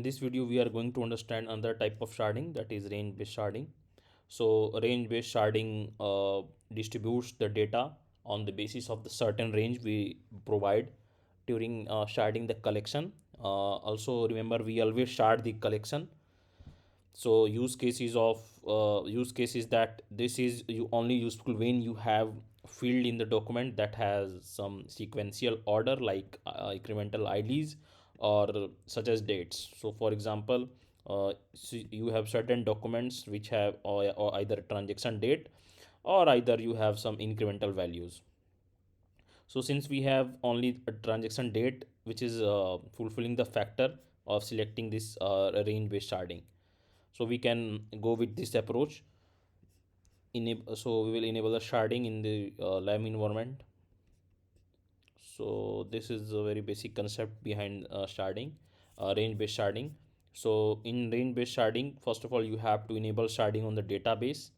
In this video, we are going to understand another type of sharding, that is range-based sharding. So range-based sharding distributes the data on the basis of the certain range we provide during sharding the collection. Also remember, we always shard the collection. So use cases that this is you only useful when you have field in the document that has some sequential order, like incremental IDs or such as dates. So for example, so you have certain documents which have or either transaction date or either you have some incremental values. So since we have only a transaction date which is fulfilling the factor of selecting this range based sharding, so we can go with this approach. So we will enable the sharding in the lab environment. So this is a very basic concept behind sharding, range based sharding. So in range based sharding, first of all you have to enable sharding on the database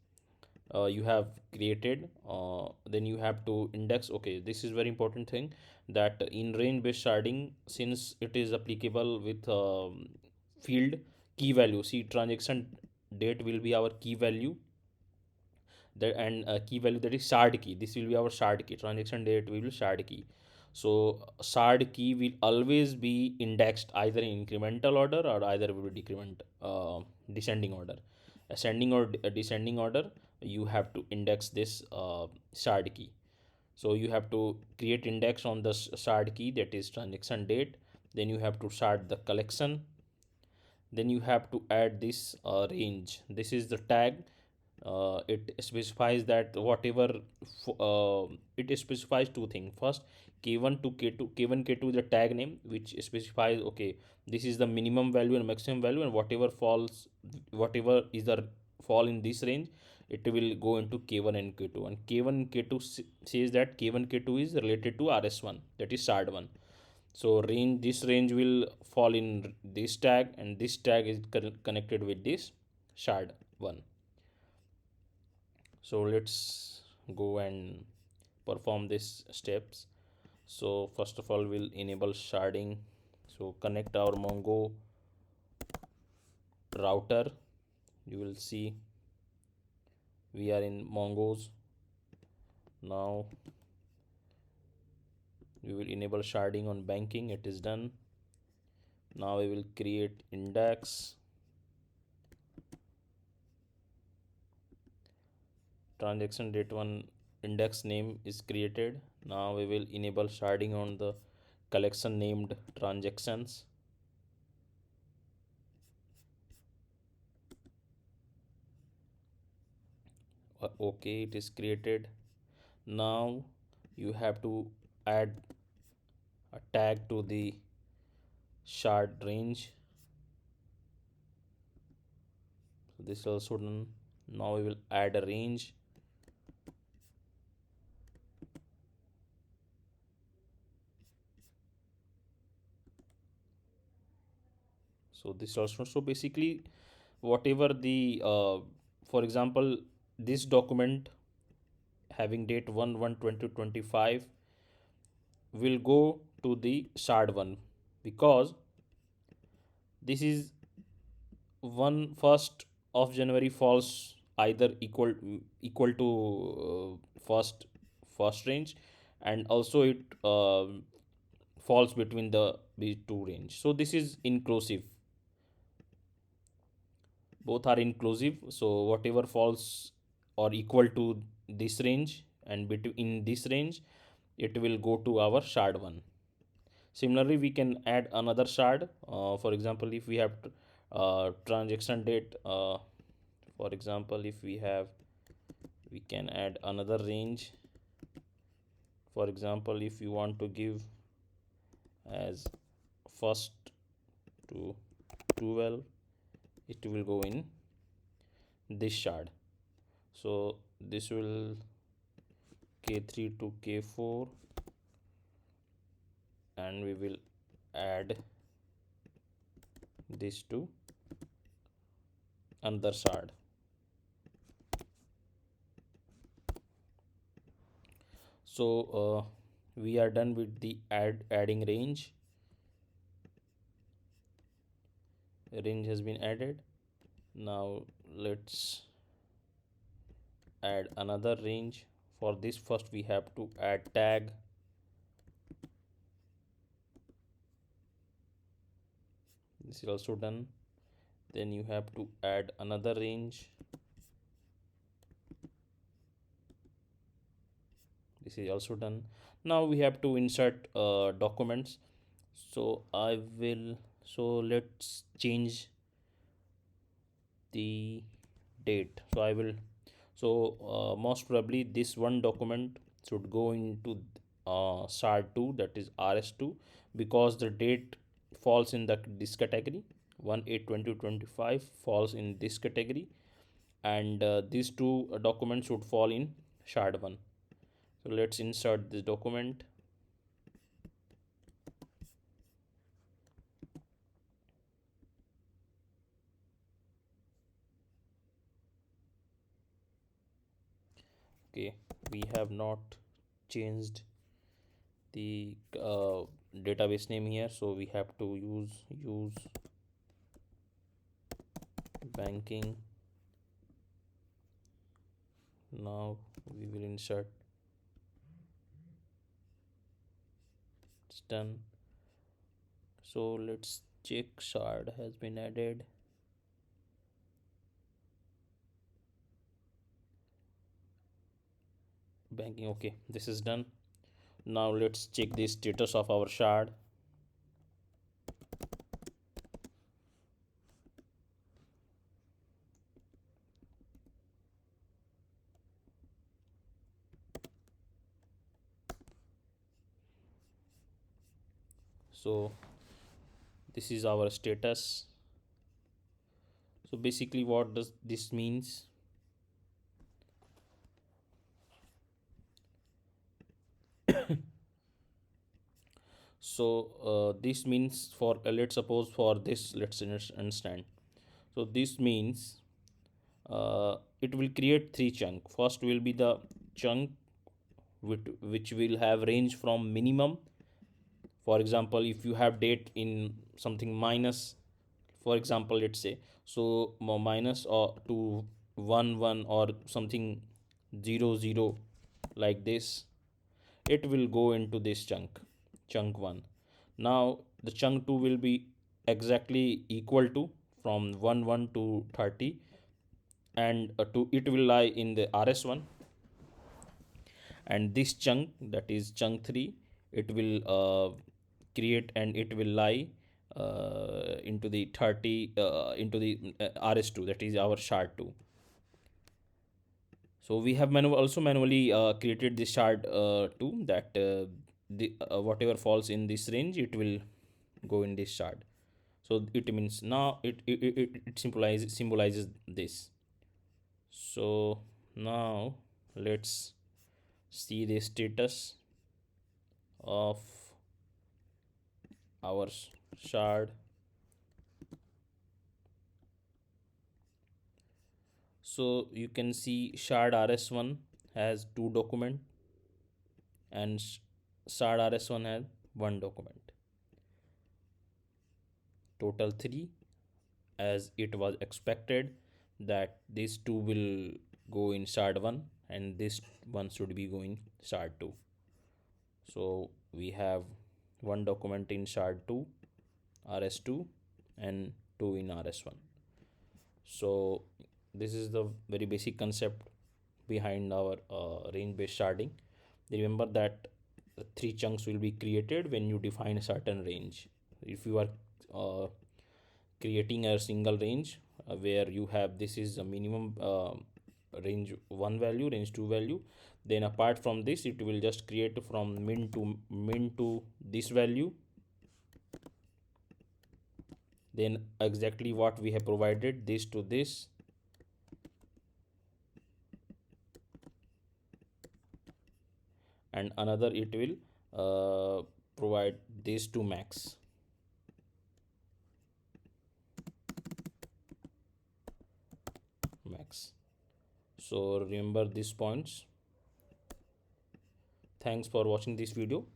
you have created. Then you have to index. Okay, this is very important thing, that in range based sharding, since it is applicable with field key value, see transaction date will be our key value, that and key value, that is shard key. This will be our shard key. Transaction date will be shard key. So shard key will always be indexed either in incremental order or either will be decrement descending order. Ascending or descending order, you have to index this shard key. So you have to create index on the shard key, that is transaction date. Then you have to shard the collection. Then you have to add this range. This is the tag. It specifies that whatever it specifies two things. First, k1 to k2. K1 k2 is the tag name which specifies, okay, this is the minimum value and maximum value, and whatever is the fall in this range, it will go into k1 and k2. And k1 and k2 says that k1 k2 is related to rs1, that is shard1. So this range will fall in this tag, and this tag is connected with this shard1. So let's go and perform these steps. So first of all, we'll enable sharding. So connect our Mongo router. You will see we are in Mongos. Now we will enable sharding on banking. It is done. Now we will create index. Transaction date one index name is created. Now we will enable sharding on the collection named transactions. Okay, it is created. Now you have to add a tag to the shard range. So this is also done. Now we will add a range. So this also, so basically whatever the for example, this document having date 1/1/2025 will go to the shard1, because this is 1st of January falls either equal to first range, and also it falls between the two range. So this is inclusive, both are inclusive. So whatever falls or equal to this range and between this range, it will go to our shard1. Similarly, we can add another shard. For example, if we have transaction date, for example, if we have, we can add another range. For example, if you want to give as 1st to 12, it will go in this shard. So this will k3 to k4, and we will add this to another shard. So we are done with the adding range. range has been added. Now let's add another range. For this, first we have to add tag. This is also done. Then you have to add another range. This is also done. Now we have to insert documents. So I will, so let's change the date. So I will, so most probably this one document should go into shard2, that is rs2, because the date falls in this category. 1/8/2025 falls in this category, and these two documents should fall in shard1. So let's insert this document. Okay, we have not changed the database name here, so we have to use banking. Now we will insert. It's done. So let's check shard has been added. Banking, okay, this is done. Now let's check the status of our shard. So this is our status. So basically what does this means? So this means, for let's suppose for this, let's understand. So this means it will create three chunks. First will be the chunk which will have range from minimum. For example, if you have date in something minus, for example, let's say, so minus or to 1 1 or something 0 0, like this, it will go into this chunk 1. Now the chunk 2 will be exactly equal to from 1 1 to 30, and to it will lie in the rs1. And this chunk, that is chunk 3, it will create and it will lie into the 30, into the rs2, that is our shard2. So we have also manually created this shard 2, that the whatever falls in this range, it will go in this shard. So it means now it symbolizes this. So now let's see the status of our shard. So you can see shard rs1 has 2 document, and shard rs1 has 1 document, total 3, as it was expected that these two will go in shard1 and this one should be going shard2. So we have 1 document in shard2 rs2 and 2 in rs1. So this is the very basic concept behind our range based sharding. Remember that 3 chunks will be created when you define a certain range. If you are creating a single range where you have, this is a minimum range 1 value, range 2 value, then apart from this it will just create from min to this value, then exactly what we have provided, this to this, and another it will provide this to max. So remember these points. Thanks for watching this video.